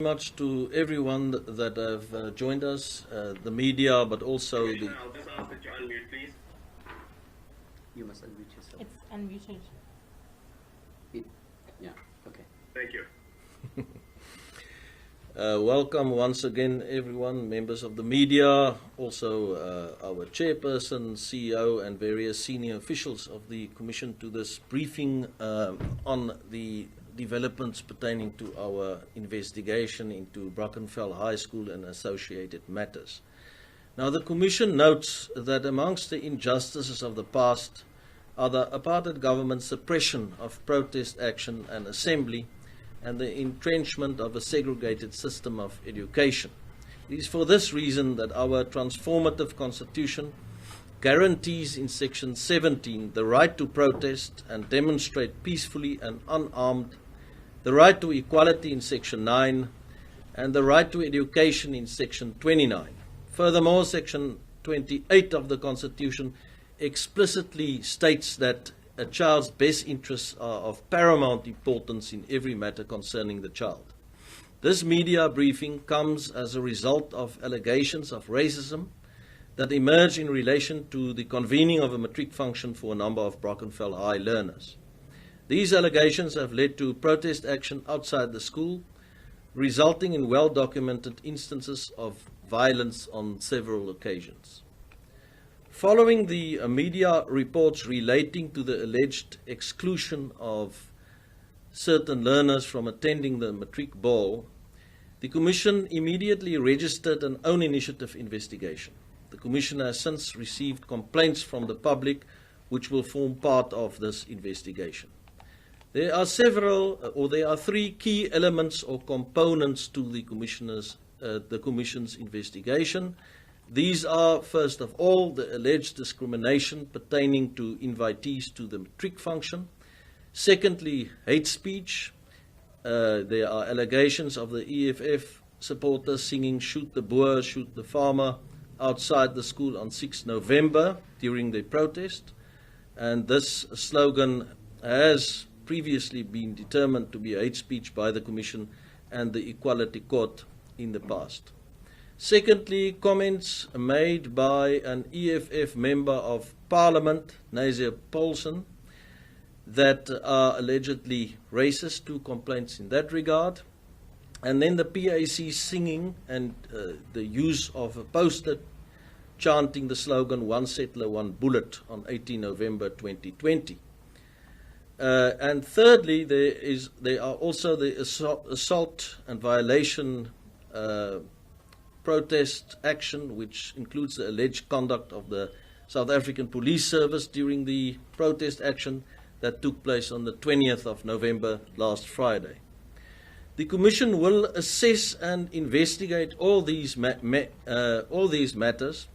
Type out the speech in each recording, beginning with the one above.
Much to everyone that have joined us, the media, but also the. I'll just ask that you unmute, please. You must unmute yourself. It's unmuted. Yeah, okay. Thank you. Welcome once again, everyone, members of the media, also our chairperson, CEO, and various senior officials of the Commission to this briefing on the developments pertaining to our investigation into Brackenfell High School and associated matters. Now, the Commission notes that amongst the injustices of the past are the apartheid government's suppression of protest action and assembly and the entrenchment of a segregated system of education. It is for this reason that our transformative constitution guarantees in Section 17 the right to protest and demonstrate peacefully and unarmed, the right to equality in Section 9, and the right to education in Section 29. Furthermore, Section 28 of the Constitution explicitly states that a child's best interests are of paramount importance in every matter concerning the child. This media briefing comes as a result of allegations of racism that emerged in relation to the convening of a matric function for a number of Brackenfell High learners. These allegations have led to protest action outside the school, resulting in well-documented instances of violence on several occasions. Following the media reports relating to the alleged exclusion of certain learners from attending the matric ball, the Commission immediately registered an own initiative investigation. The Commission has since received complaints from the public which will form part of this investigation. There are three key elements or components to the Commission's investigation. These are, first of all, the alleged discrimination pertaining to invitees to the matric function. Secondly, hate speech. There are allegations of the EFF supporters singing "Shoot the Boer, shoot the farmer" outside the school on 6 November during the protest. And this slogan has previously been determined to be hate speech by the Commission and the Equality Court in the past. Secondly, comments made by an EFF member of Parliament, Nazir Paulsen, that are allegedly racist, 2 complaints in that regard. And then the PAC singing and the use of a poster chanting the slogan "One Settler, One Bullet" on 18 November 2020. And thirdly, there are also the assault and violation protest action, which includes the alleged conduct of the South African Police Service during the protest action that took place on the 20th of November last Friday. The Commission will assess and investigate all these matters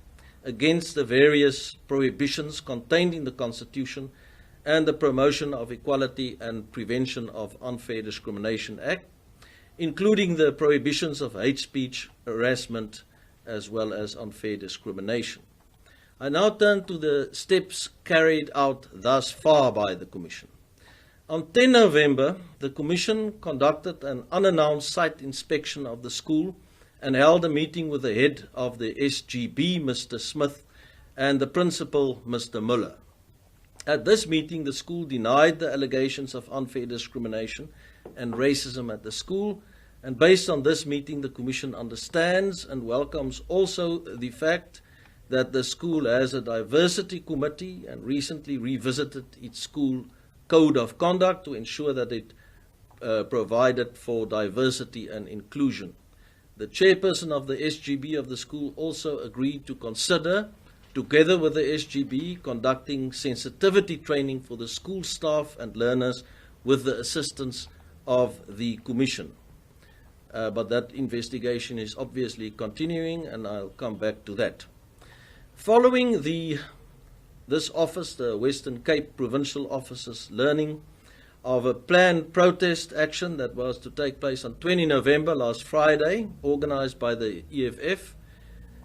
against the various prohibitions contained in the Constitution and the Promotion of Equality and Prevention of Unfair Discrimination Act, including the prohibitions of hate speech, harassment, as well as unfair discrimination. I now turn to the steps carried out thus far by the Commission. On 10 November, the Commission conducted an unannounced site inspection of the school and held a meeting with the head of the SGB, Mr. Smith, and the principal, Mr. Muller. At this meeting, the school denied the allegations of unfair discrimination and racism at the school, and based on this meeting, the Commission understands and welcomes also the fact that the school has a diversity committee and recently revisited its school code of conduct to ensure that it provided for diversity and inclusion. The chairperson of the SGB of the school also agreed to consider, together with the SGB, conducting sensitivity training for the school staff and learners with the assistance of the Commission. But that investigation is obviously continuing, and I'll come back to that. Following this office, the Western Cape Provincial Office's learning of a planned protest action that was to take place on 20 November last Friday, organized by the EFF,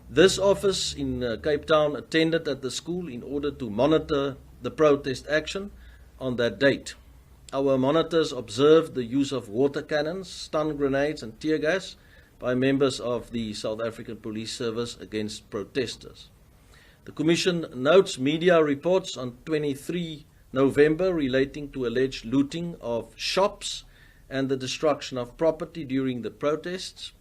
this office in Cape Town attended at the school in order to monitor the protest action on that date. our monitors observed the use of water cannons, stun grenades and tear gas by members of the South African Police Service against protesters. The Commission notes media reports on 23 November relating to alleged looting of shops and the destruction of property during the protests.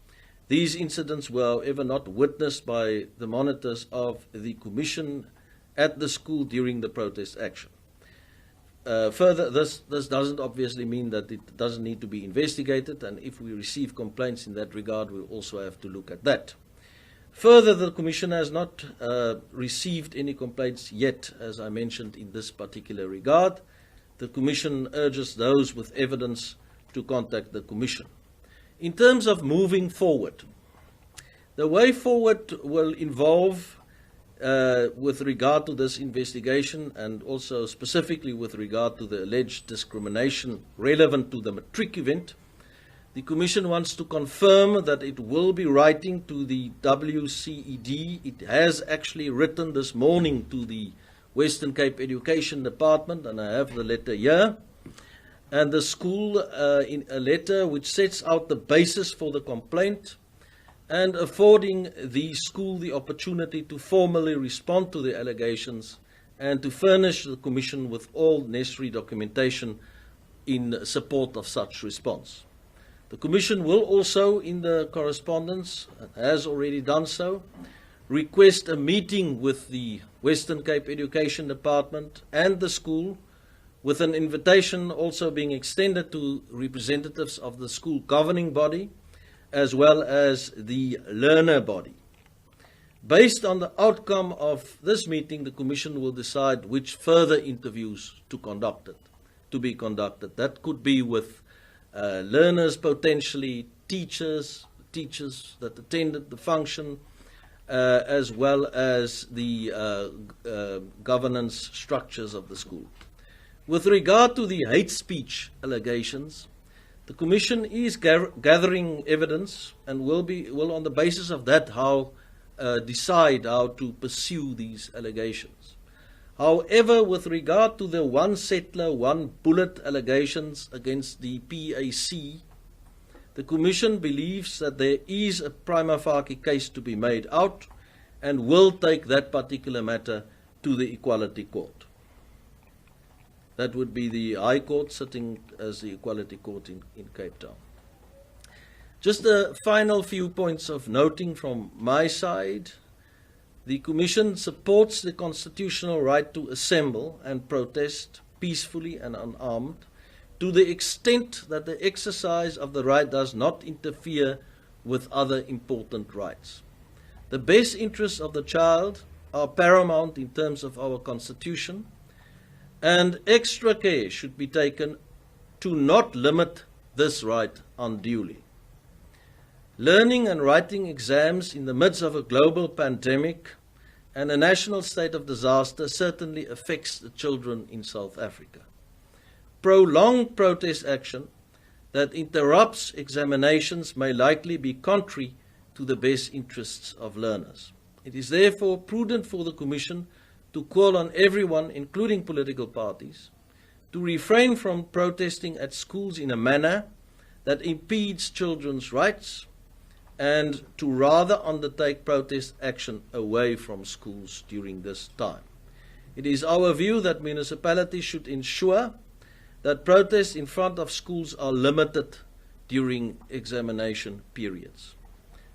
These incidents were, however, not witnessed by the monitors of the Commission at the school during the protest action. Further, this doesn't obviously mean that it doesn't need to be investigated, and if we receive complaints in that regard, we'll also have to look at that. Further, the Commission has not received any complaints yet, as I mentioned, in this particular regard. The Commission urges those with evidence to contact the Commission. In terms of moving forward, the way forward will involve, with regard to this investigation and also specifically with regard to the alleged discrimination relevant to the matric event, the Commission wants to confirm that it will be writing to the WCED. It has actually written this morning to the Western Cape Education Department, and I have the letter here, and the school in a letter which sets out the basis for the complaint and affording the school the opportunity to formally respond to the allegations and to furnish the Commission with all necessary documentation in support of such response. The Commission will also, in the correspondence, has already done so, request a meeting with the Western Cape Education Department and the school, with an invitation also being extended to representatives of the school governing body, as well as the learner body. Based on the outcome of this meeting, the Commission will decide which further interviews to be conducted. That could be with learners, potentially teachers that attended the function, as well as the governance structures of the school. With regard to the hate speech allegations, the Commission is gathering evidence and will on the basis of that decide how to pursue these allegations. However, with regard to the one settler, one bullet allegations against the PAC, the Commission believes that there is a prima facie case to be made out and will take that particular matter to the Equality Court. That would be the High Court sitting as the Equality Court in Cape Town. Just a final few points of noting from my side. The Commission supports the constitutional right to assemble and protest peacefully and unarmed to the extent that the exercise of the right does not interfere with other important rights. The best interests of the child are paramount in terms of our Constitution, and extra care should be taken to not limit this right unduly. Learning and writing exams in the midst of a global pandemic and a national state of disaster certainly affects the children in South Africa. Prolonged protest action that interrupts examinations may likely be contrary to the best interests of learners. It is therefore prudent for the Commission to call on everyone, including political parties, to refrain from protesting at schools in a manner that impedes children's rights and to rather undertake protest action away from schools during this time. It is our view that municipalities should ensure that protests in front of schools are limited during examination periods.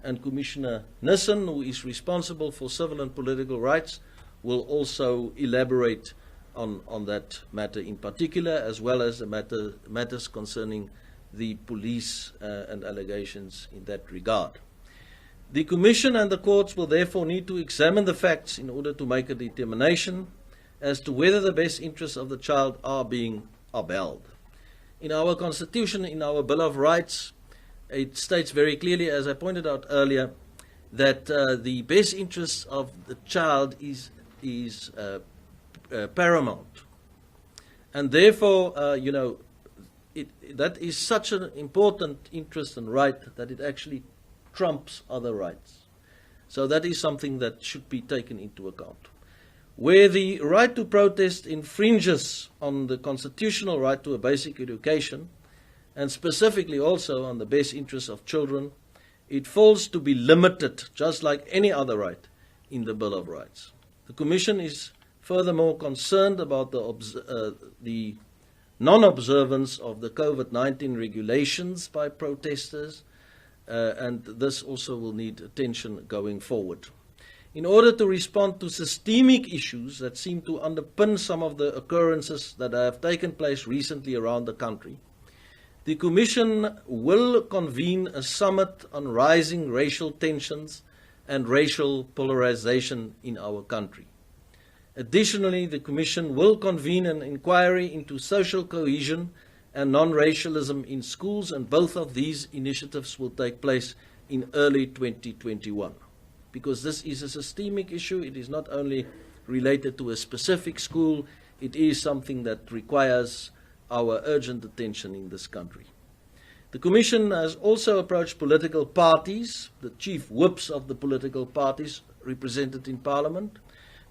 And Commissioner Nissen, who is responsible for civil and political rights, will also elaborate on that matter in particular, as well as the matters concerning the police and allegations in that regard. The Commission and the courts will therefore need to examine the facts in order to make a determination as to whether the best interests of the child are being upheld. In our Constitution, in our Bill of Rights, it states very clearly, as I pointed out earlier, that the best interests of the child is paramount, and therefore, that is such an important interest and right that it actually trumps other rights. So that is something that should be taken into account. Where the right to protest infringes on the constitutional right to a basic education, and specifically also on the best interests of children, it falls to be limited, just like any other right in the Bill of Rights. The Commission is furthermore concerned about the non-observance of the COVID-19 regulations by protesters, and this also will need attention going forward. In order to respond to systemic issues that seem to underpin some of the occurrences that have taken place recently around the country, the Commission will convene a summit on rising racial tensions and racial polarization in our country. Additionally, the Commission will convene an inquiry into social cohesion and non-racialism in schools, and both of these initiatives will take place in early 2021. Because this is a systemic issue, it is not only related to a specific school, it is something that requires our urgent attention in this country. The Commission has also approached political parties, the chief whips of the political parties represented in Parliament,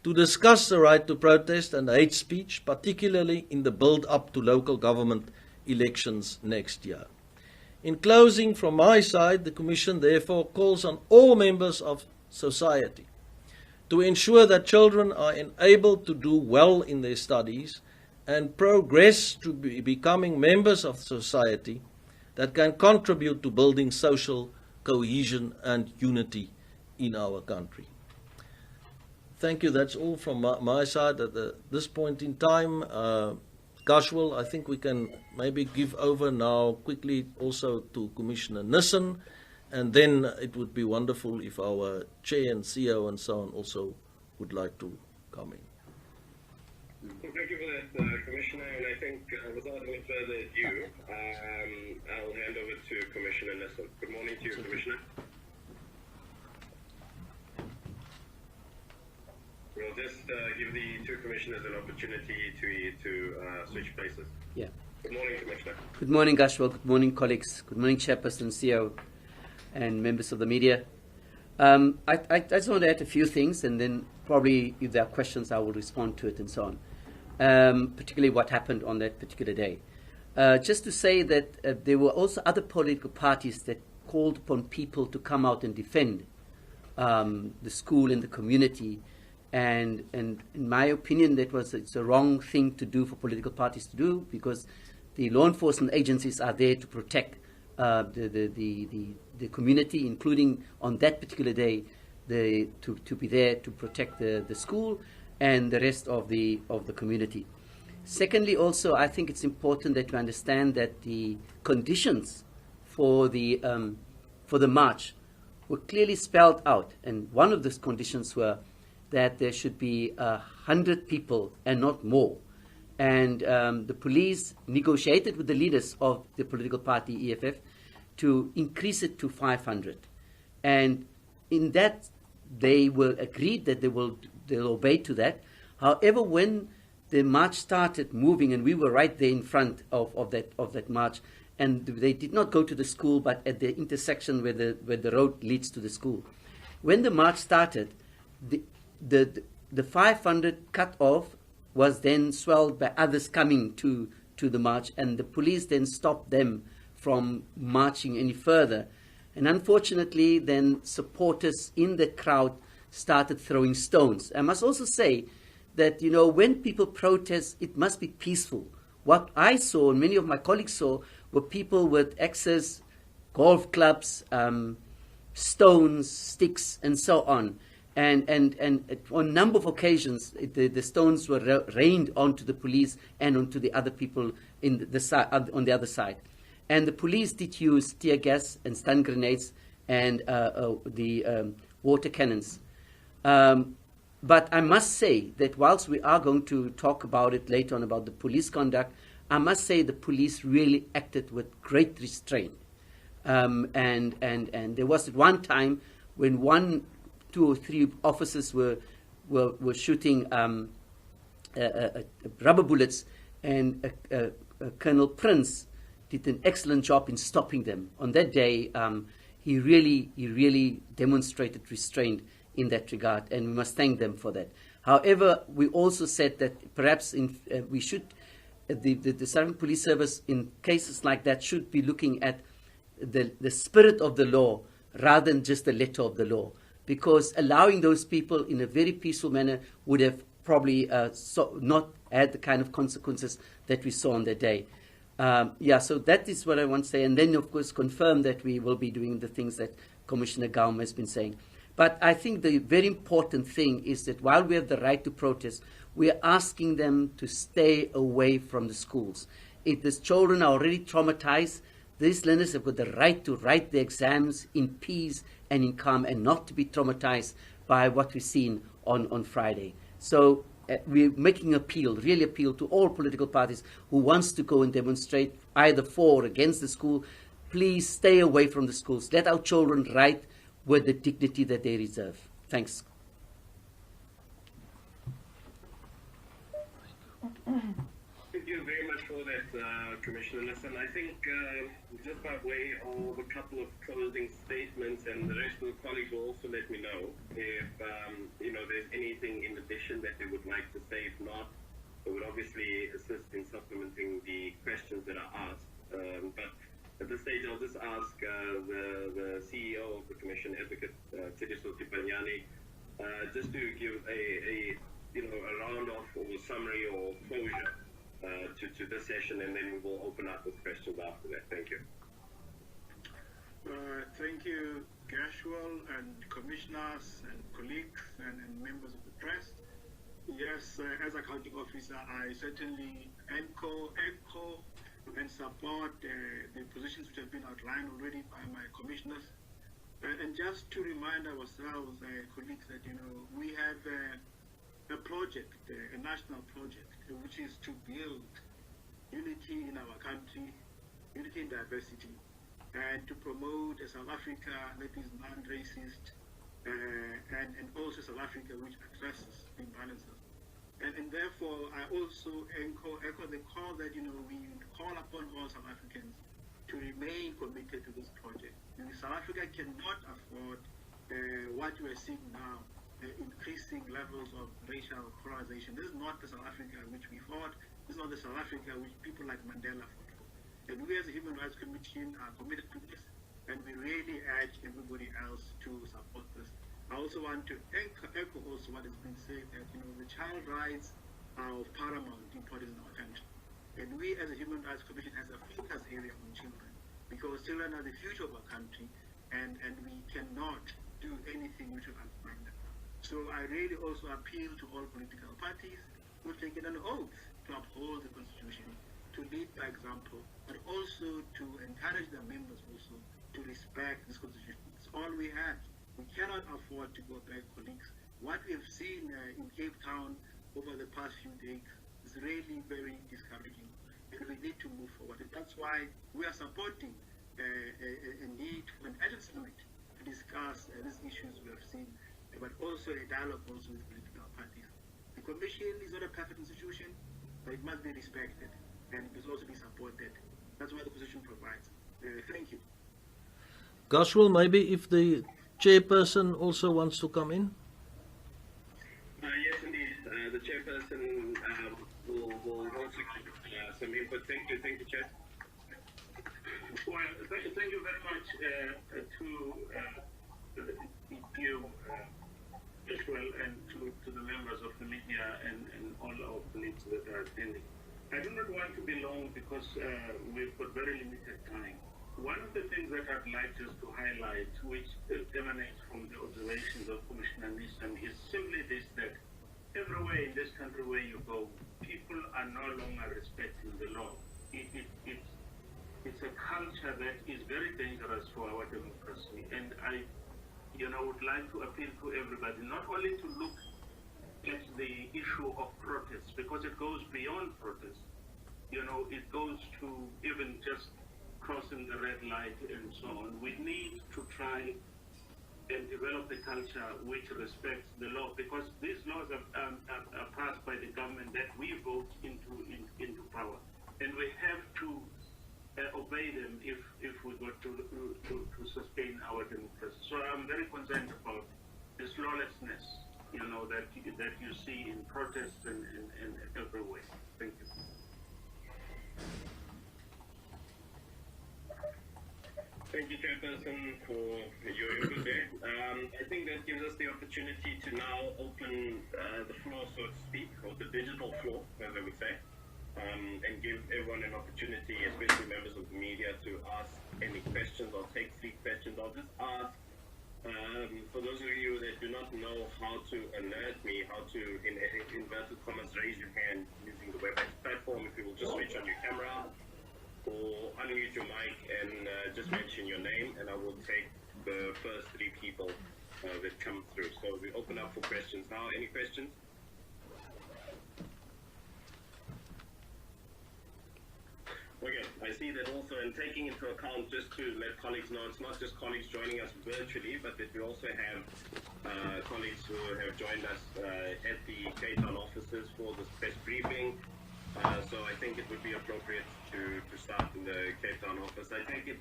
to discuss the right to protest and hate speech, particularly in the build-up to local government elections next year. In closing, from my side, the Commission therefore calls on all members of society to ensure that children are enabled to do well in their studies and progress to becoming members of society that can contribute to building social cohesion and unity in our country. Thank you. That's all from my side at this point in time. Gashwal, I think we can maybe give over now quickly also to Commissioner Nissen, and then it would be wonderful if our Chair and CEO and so on also would like to come in. Well, thank you for that, Commissioner, and I think without any further ado, I'll hand over to Commissioner Nissen. Good morning to you, Commissioner. We'll just give the two commissioners an opportunity to switch places. Yeah. Good morning, Commissioner. Good morning, Gashwal. Good morning, colleagues. Good morning, Chairperson, CEO, and members of the media. I just want to add a few things, and then probably if there are questions, I will respond to it and so on, particularly what happened on that particular day. Just to say that there were also other political parties that called upon people to come out and defend the school and the community. And in my opinion, it's a wrong thing to do for political parties to do, because the law enforcement agencies are there to protect the community, including on that particular day, to be there to protect the school and the rest of the community. Secondly, also, I think it's important that we understand that the conditions for the march were clearly spelled out, and one of those conditions were that there should be 100 people and not more. And the police negotiated with the leaders of the political party EFF to increase it to 500. And in that, they were agreed that they'll obey to that. However, when the march started moving, and we were right there in front of that march, and they did not go to the school, but at the intersection where the road leads to the school. When the march started, the 500 cut off was then swelled by others coming to the march, and the police then stopped them from marching any further. And unfortunately, then supporters in the crowd started throwing stones. I must also say that, when people protest, it must be peaceful. What I saw, and many of my colleagues saw, were people with axes, golf clubs, stones, sticks, and so on. And on a number of occasions, the stones were rained onto the police and onto the other people on the other side. And the police did use tear gas and stun grenades and the water cannons. But I must say that whilst we are going to talk about it later on about the police conduct, I must say the police really acted with great restraint. And there was at one time when 2 or 3 officers were shooting rubber bullets, and Colonel Prince did an excellent job in stopping them. On that day, he really demonstrated restraint in that regard, and we must thank them for that. However, we also said that perhaps we should, the South African Police Service in cases like that should be looking at the spirit of the law rather than just the letter of the law, because allowing those people in a very peaceful manner would have probably not had the kind of consequences that we saw on that day. So that is what I want to say, and then of course confirm that we will be doing the things that Commissioner Gaum has been saying. But I think the very important thing is that while we have the right to protest, we are asking them to stay away from the schools. If these children are already traumatized, these learners have got the right to write their exams in peace and in calm, and not to be traumatized by what we've seen on Friday. So we're making really appeal to all political parties who wants to go and demonstrate either for or against the school. Please stay away from the schools. Let our children write with the dignity that they deserve. Thanks. Thank you very much for that, Commissioner Nissan. I think just by way of a couple of closing statements, and the rest of the colleagues will also let me know if there's anything in addition that they would like to say. If not, we would obviously assist in supplementing the questions that are asked. But at this stage, I'll just ask the CEO of the Commission, Advocate Tidiso Tipanyani, just to give a round off or a summary or closure to this session, and then we will open up with questions after that. Thank you. Thank you, Casual and commissioners and colleagues and members of the press. Yes, as a county officer, I certainly echo and support the positions which have been outlined already by my commissioners. And just to remind ourselves, colleagues, that we have a project, a national project, which is to build unity in our country, unity in diversity, and to promote a South Africa that is non-racist, and also South Africa which addresses imbalances. And therefore, I also echo the call that we call upon all South Africans to remain committed to this project. South Africa cannot afford what we are seeing now, increasing levels of racial polarization. This is not the South Africa which we fought. This is not the South Africa which people like Mandela fought for. And we as the Human Rights Commission are committed to this, and we really urge everybody else to support this. I also want to echo also what has been said, that the child rights are of paramount importance in our country. And we as a Human Rights Commission has a focus area on children, because children are the future of our country, and we cannot do anything which will undermine them. So I really also appeal to all political parties who have taken an oath to uphold the Constitution, to lead by example, but also to encourage their members also to respect this Constitution. It's all we have. We cannot afford to go back, colleagues. What we have seen in Cape Town over the past few days is really very discouraging, and we need to move forward. And that's why we are supporting a need for an urgent summit to discuss these issues we have seen, but also a dialogue also with political parties. The Commission is not a perfect institution, but it must be respected and must also be supported. That's what the Constitution provides. Thank you. Goswell, maybe if the chairperson also wants to come in? Yes, indeed. The chairperson will also give some input. Thank you, Chair. Well, thank you very much to you as well, and to the members of the media and all our colleagues that are attending. I do not want to be long because we've got very limited time. One of the things that I'd like just to highlight, which emanates from the observations of Commissioner Nissan, is simply this: that everywhere in this country where you go, people are no longer respecting the law. It's a culture that is very dangerous for our democracy, and I would like to appeal to everybody not only to look at the issue of protest, because it goes beyond protest. It goes to even just crossing the red light and so on. We need to try and develop the culture which respects the law, because these laws are passed by the government that we vote into power, and we have to obey them if we got to sustain our democracy. So I'm very concerned about this lawlessness that you see in protests and everywhere. Thank you. Thank you, Chairperson, for your input there. I think that gives us the opportunity to now open the floor, so to speak, or the digital floor, as I would say, and give everyone an opportunity, especially members of the media, to ask any questions. I'll take 3 questions. I'll just ask, for those of you that do not know how to alert me, how to, in inverted commas, raise your hand using the WebEx platform, if you will just switch on your camera, or unmute your mic and just mention your name, and I will take the first 3 people that come through. So we open up for questions now. Any questions? Okay, I see that also, and taking into account, just to let colleagues know, it's not just colleagues joining us virtually, but that we also have colleagues who have joined us at the Cape Town offices for this press briefing. So I think it would be appropriate to start in the Cape Town office. I take it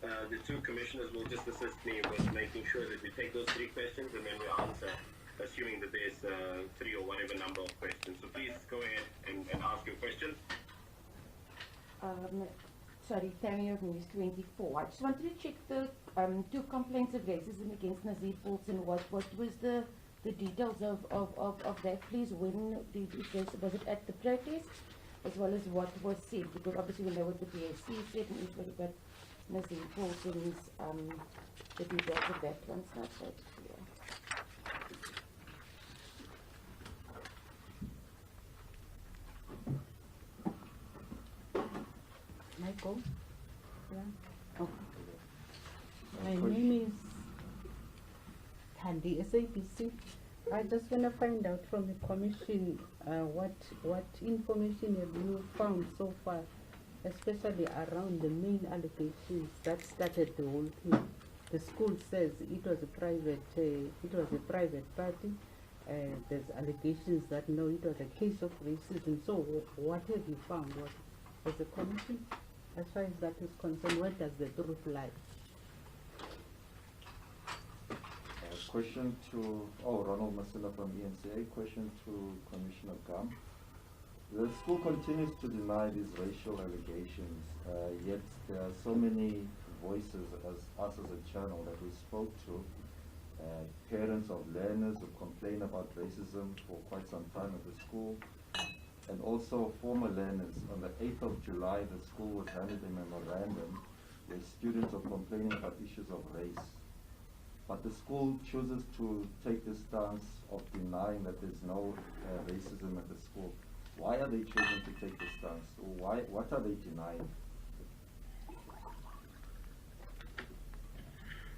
that the 2 commissioners will just assist me with making sure that we take those 3 questions and then we answer, assuming that there's 3 or whatever number of questions. So please go ahead and ask your questions. Sorry, Tammy of News 24. I just wanted to check the 2 complaints of racism against Nazir Paulson. What was the details of that, please? When did it, was it at the protest, as well as what was said? Because obviously we know what the PAC said and everybody, but Nazir Paulson's the details of that one's not so clear. Michael? Yeah. Oh. My name is Tandy, SABC. I just want to find out from the commission what information have you found so far, especially around the main allegations that started the whole thing. The school says it was a private party. There's allegations that no, it was a case of racism. So what have you found? What as a commission, as far as that is concerned, where does the truth lie? Question to, Ronald Masila from ENCA. Question to Commissioner Gam. The school continues to deny these racial allegations, yet there are so many voices as us as a channel that we spoke to, parents of learners who complain about racism for quite some time at the school, and also former learners. On the 8th of July, the school was handed a memorandum where students are complaining about issues of race. But the school chooses to take the stance of denying that there's no racism at the school. Why are they choosing to take this stance? What are they denying?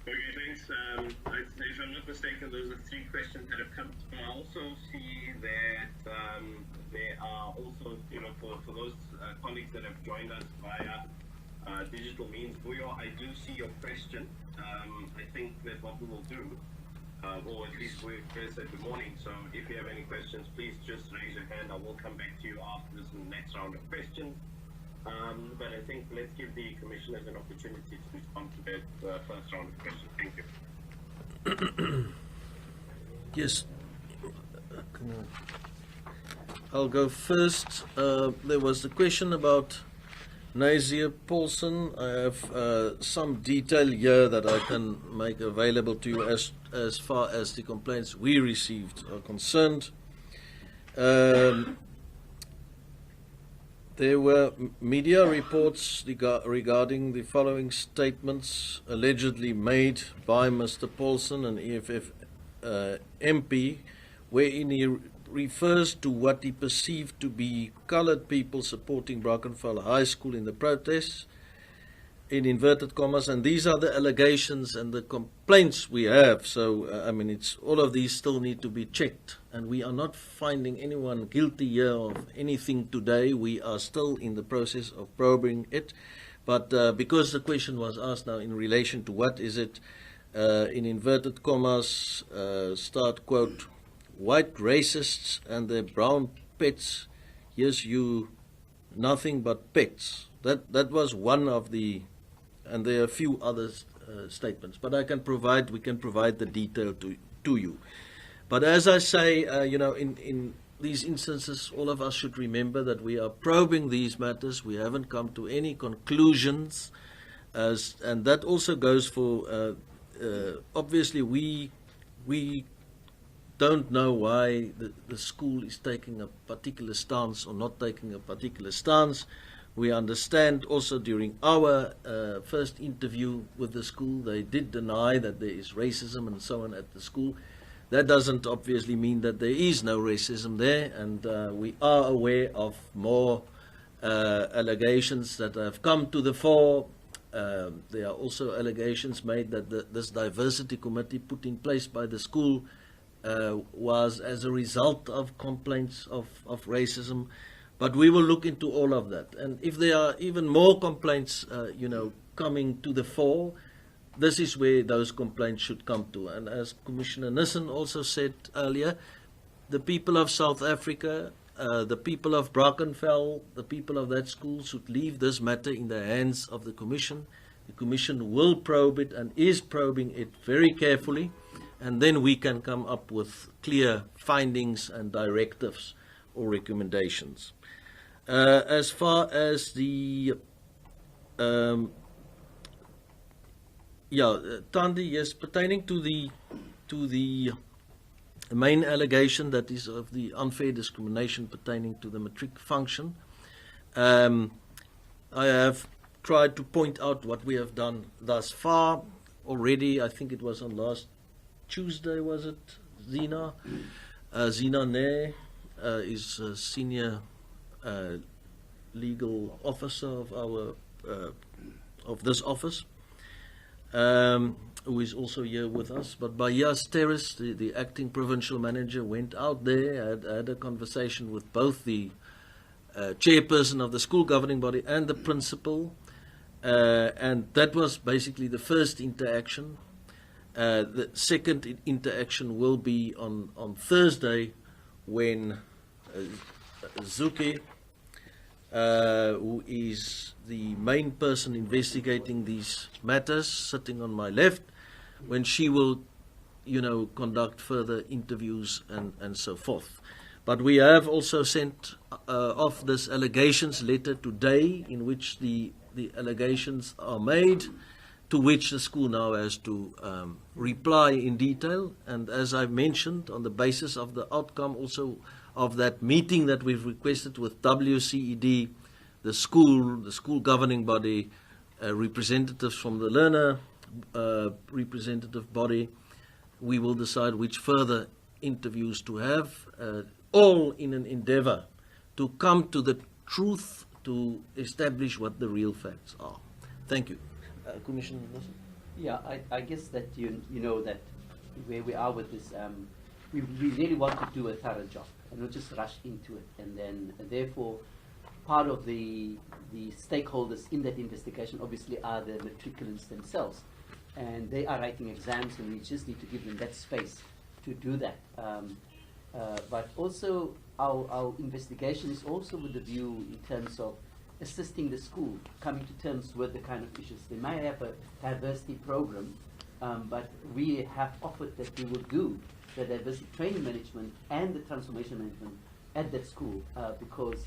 Okay, thanks. If I'm not mistaken, those are 3 questions that have come. I also see that there are also, for those colleagues that have joined us via digital means, Buyo, I do see your question. I think that what we will do, or at least we first said good morning, so if you have any questions, please just raise your hand. I will come back to you after this next round of questions. But I think let's give the commissioners an opportunity to respond to that first round of questions. Thank you. Yes. I'll go first. There was the question about Nazir Paulson. I have some detail here that I can make available to you as far as the complaints we received are concerned. There were media reports regarding the following statements allegedly made by Mr. Paulson, an EFF MP, wherein he refers to what he perceived to be colored people supporting Brackenfell High School in the protests, in inverted commas, and these are the allegations and the complaints we have. So, it's all of these still need to be checked, and we are not finding anyone guilty here of anything today. We are still in the process of probing it, but because the question was asked now in relation to what is it, in inverted commas, start quote, white racists and their brown pets, yes, you nothing but pets. That was one of the, and there are a few other statements, but we can provide the detail to you. But as I say, you know, in these instances, all of us should remember that we are probing these matters. We haven't come to any conclusions, and that also goes for, obviously, we don't know why the school is taking a particular stance or not taking a particular stance. We understand also during our first interview with the school, they did deny that there is racism and so on at the school. That doesn't obviously mean that there is no racism there, and we are aware of more allegations that have come to the fore. There are also allegations made that this diversity committee put in place by the school was as a result of complaints of racism. But we will look into all of that. And if there are even more complaints, you know, coming to the fore, this is where those complaints should come to. And as Commissioner Nissen also said earlier, the people of South Africa, the people of Brackenfell, the people of that school should leave this matter in the hands of the Commission. The Commission will probe it and is probing it very carefully, and then we can come up with clear findings and directives or recommendations. As far as the Tandi, yes, pertaining to the main allegation that is of the unfair discrimination pertaining to the matric function, I have tried to point out what we have done thus far already. I think it was on last Tuesday, was it, Zina? Zina Ne is a senior legal officer of our of this office, who is also here with us. But Bayas Terrace, the acting provincial manager, went out there, had a conversation with both the chairperson of the school governing body and the principal, and that was basically the first interaction. The second interaction will be on Thursday, when Zuki, who is the main person investigating these matters, sitting on my left, when she will, you know, conduct further interviews and so forth. But we have also sent off this allegations letter today, in which the allegations are made, to which the school now has to reply in detail. And as I mentioned, on the basis of the outcome also of that meeting that we've requested with WCED, the school governing body, representatives from the learner representative body, we will decide which further interviews to have, all in an endeavor to come to the truth, to establish what the real facts are. Thank you. Commissioner Nissen? Yeah, I guess that you know that where we are with this, we really want to do a thorough job and not just rush into it. And therefore, part of the stakeholders in that investigation obviously are the matriculants themselves. And they are writing exams, and we just need to give them that space to do that. But also, our investigation is also with the view in terms of assisting the school, coming to terms with the kind of issues. They might have a diversity program, but we have offered that we will do the diversity training management and the transformation management at that school, because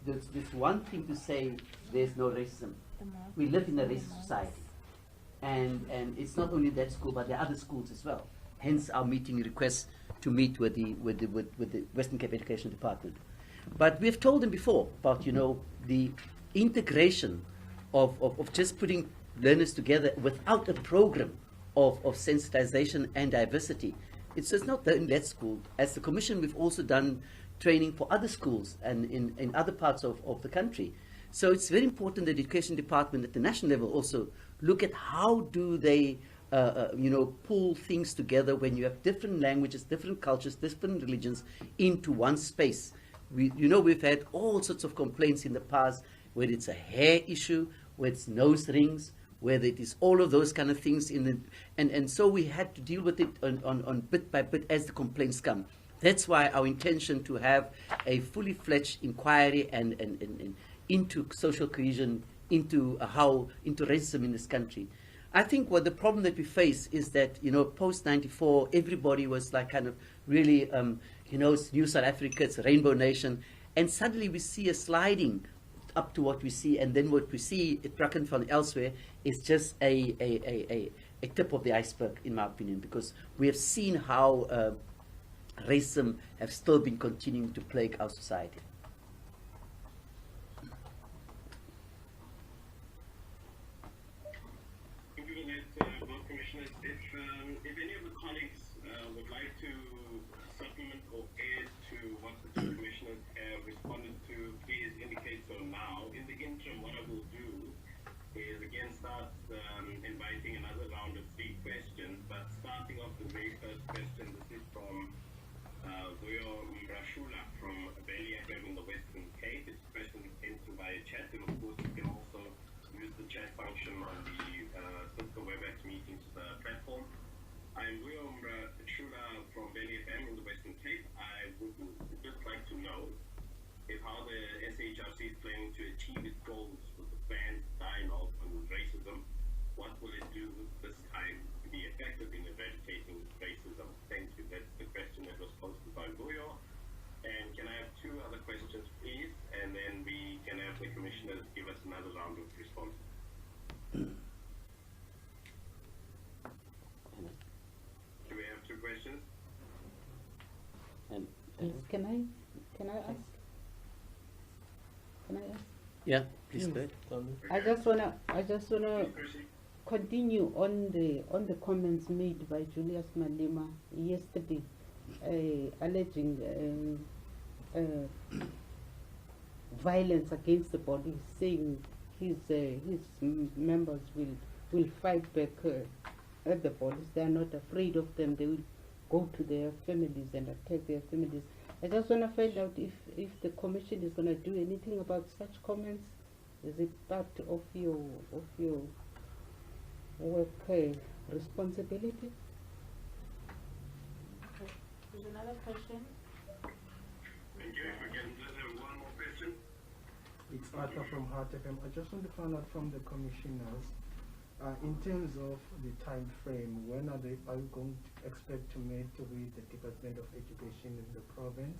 there's one thing to say there's no racism. We live in a racist society. And it's not only that school, but there are other schools as well. Hence our meeting request to meet with the Western Cape Education Department. But we've told them before about, you know, the integration of just putting learners together without a program of sensitization and diversity. It's just not in that school. As the Commission, we've also done training for other schools and in other parts of the country. So it's very important that the Education Department at the national level also look at how do they you know, pull things together when you have different languages, different cultures, different religions into one space. We've had all sorts of complaints in the past, whether it's a hair issue, whether it's nose rings, whether it is all of those kind of things and so we had to deal with it on bit by bit as the complaints come. That's why our intention to have a fully fledged inquiry and into social cohesion, into racism in this country. I think what the problem that we face is that, post 94, everybody was like kind of really, it's New South Africa, it's a rainbow nation. And suddenly we see a sliding up to what we see. And then what we see at Brackenfell and elsewhere is just a tip of the iceberg, in my opinion, because we have seen how racism have still been continuing to plague our society. Commissioners, if any of the colleagues would like to supplement or add to what the two commissioners have responded to, please indicate so now. In the interim, what I will do is again start inviting another round of 3 questions, but starting off the very first question, this is from Vuyo Mrashula from Valley FM in the Western Cape. It's a question that came through via chat, and of course you can also use the chat function on the Cisco WebEx meetings platform. I'm Vuyo Mrashula from Valley FM in the Western Cape. I would just like to know if how the SAHRC is planning to achieve its goals with the planned dialogue on racism. What will it do this time to be effective in eradicating racism? Thank you. That's the question that was posted by Vuyo. And can I have 2 other questions, please? And then we can have the commissioners give us another round of responses. Do we have 2 questions? Can I ask? Can I ask? Yeah, please go ahead. I just wanna continue on the comments made by Julius Malema yesterday, alleging violence against the police, saying his members will fight back at the police. They are not afraid of them. They will go to their families and attack their families. I just want to find out if the commission is going to do anything about such comments. Is it part of your work responsibility? There's another question. Thank you. If we can just have one more question. It's Arthur from Heart FM. I just want to find out from the commissioners, in terms of the time frame, when are you going to expect to meet with the Department of Education in the province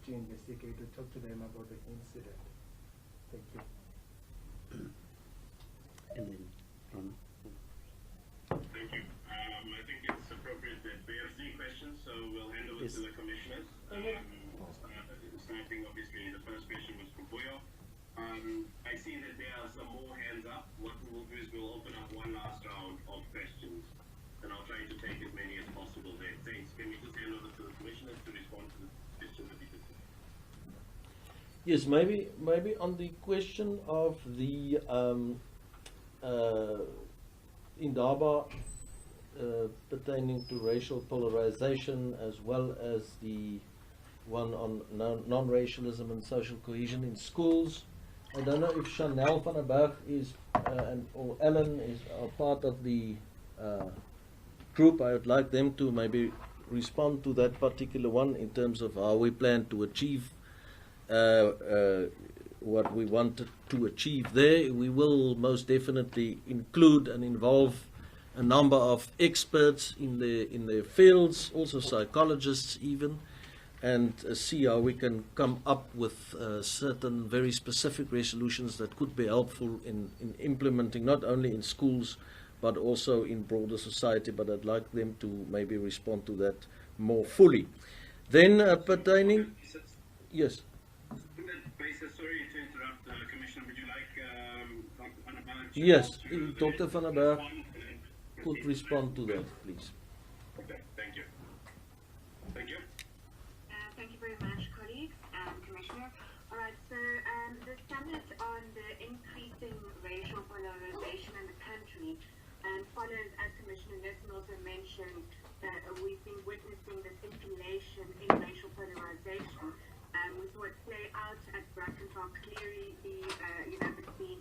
to investigate, to talk to them about the incident? Thank you. And then, Thank you. I think it's appropriate that we have 3 questions, so we'll hand over to the commissioners. Starting obviously, the first question was from Vuyo. I see that there are some more hands up. What we will do is we'll open up one last round of questions, and I'll try to take as many as possible there. Thanks. Can we just hand over to the commissioners to respond to the questions that we just had? Yes, maybe on the question of the Indaba pertaining to racial polarization, as well as the one on non-racialism and social cohesion in schools. I don't know if Chanel van der Berg is or Ellen are part of the group. I would like them to maybe respond to that particular one in terms of how we plan to achieve what we wanted to achieve there. We will most definitely include and involve a number of experts in their fields, also psychologists even, and see how we can come up with certain very specific resolutions that could be helpful in implementing, not only in schools but also in broader society. But I'd like them to maybe respond to that more fully. Then pertaining, yes. Sorry to interrupt, Commissioner. Would you like Dr. van der Berg? Yes, Dr. van der Berg could respond to that, please. Okay, thank you. Thank you. Thank you very much, colleagues and Commissioner. All right, so the summit on the increasing racial polarization in the country follows, as Commissioner Nissen also mentioned, that we've been witnessing this escalation in racial polarization. We saw it play out at Brackenfell clearly, between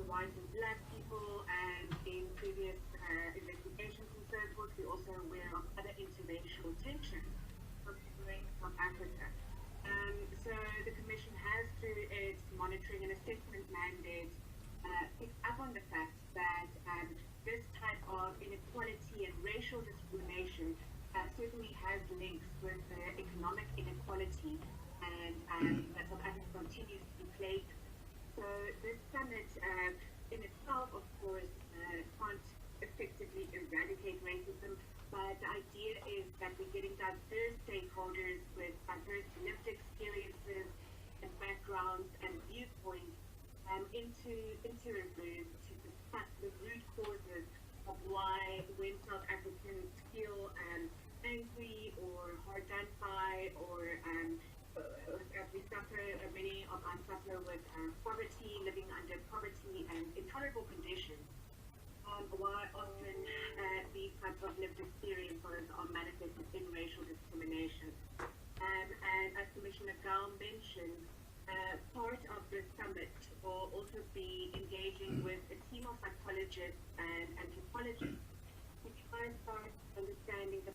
white and black people, and in previous investigations and so forth. We're also aware of other interracial tensions occurring in South Africa. So the Commission has, through its monitoring and assessment mandate, picked up on the fact that place. So this summit in itself, of course, can't effectively eradicate racism, but the idea is that we're getting diverse stakeholders with diverse lived experiences and backgrounds and viewpoints into a room to discuss the root causes of why when South Africans feel angry or hard done by, or as we suffer, many of us suffer with poverty, living under poverty and intolerable conditions, why often these types of lived experiences are manifested in racial discrimination. And as Commissioner Gao mentioned, part of the summit will also be engaging with a team of psychologists and anthropologists to try and start understanding the